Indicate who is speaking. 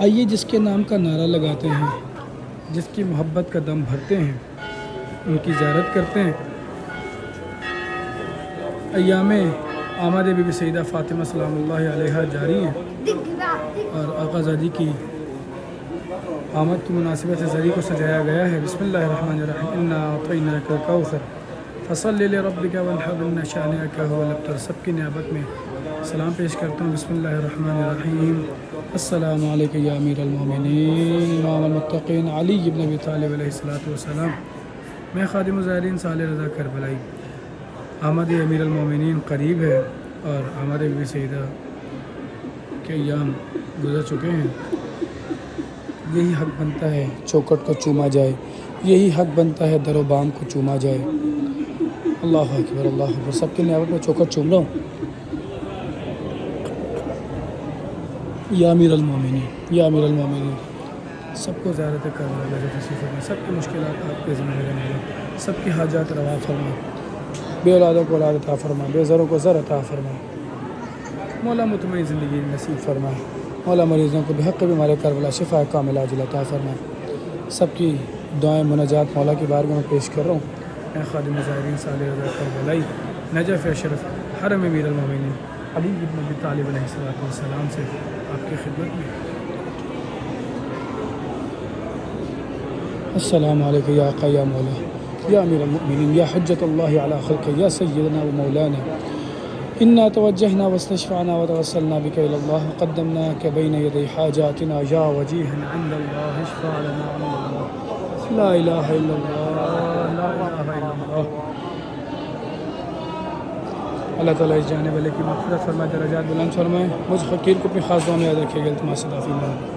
Speaker 1: آئیے جس کے نام کا نعرہ لگاتے ہیں، جس کی محبت کا دم بھرتے ہیں، ان کی زیارت کرتے ہیں۔ ایام آمد بی بی سیدہ فاطمہ سلام اللہ علیہا جاری ہیں، اور آقا زادی کی آمد کی مناسبت سے زری کو سجایا گیا ہے۔ بسم اللہ الرحمن الرحیم، انا اعطیناک الکوثر فصلی لربک وانحر ان شانئک هو الابتر۔ سب کی نیابت میں سلام پیش کرتا ہوں۔ بسم اللہ الرحمن الرحیم، السلام علیکم یا امیر المومنین امام المتقین علی بن ابی طالب علیہ الصلوۃ والسلام۔ میں خادم الزائرین صالح رضا کربلائی۔ آمد امیر المومنین قریب ہے اور آمد بی بی سیدہ کے ایام گزر چکے ہیں۔ یہی حق بنتا ہے چوکٹ کو چوما جائے، یہی حق بنتا ہے در و بام کو چوما جائے۔ اللہ اکبر، اللہ اکبر۔ سب کی نیابت میں چوکٹ چوم رہا ہوں۔ یا امیر المومنین، یا امیر المومنین، سب کو زیارت کرنا اللہ تشریف فرما، سب کی مشکلات آپ کے ذمہ رہنے والا، سب کی حاجات روا فرما، بے اولادوں کو اولاد عطا فرما، بے زروں کو زر عطا فرما، مولا مطمئن زندگی نصیب فرما، مولا مریضوں کو بحق بیمار کربلا شفا کاملہ عاجلہ عطا فرما۔ سب کی دعائیں مناجات مولا کی بارگاہ میں پیش کر رہا ہوں۔ میں خادم الزائرین صالح رضا کربلائی، نجف اشرف حرم امیر المومنین علی بن ابی طالب علیہ الصلوۃ والسلام سے آپ کی خدمت میں۔ السلام علیکم یا آقا یا مولا یا امیر المؤمنین یا حجت اللہ علی خلق یا سیدنا و مولانا، انا توجہنا واستشفعنا وتوسلنا بک الی اللہ وقدمناک بین یدی حاجاتنا یا وجیہا عند اللہ اشفع لنا عند اللہ، لا الہ الا اللہ، لا الہ الا اللہ۔ اللہ تعالیٰ اس جانے والے کی مغفرت فرمائے، درجات بلند فرمائے، مجھ فقیر کو اپنی خاص دعا میں یاد رکھے گا۔ التماس معافی مانگتا ہوں۔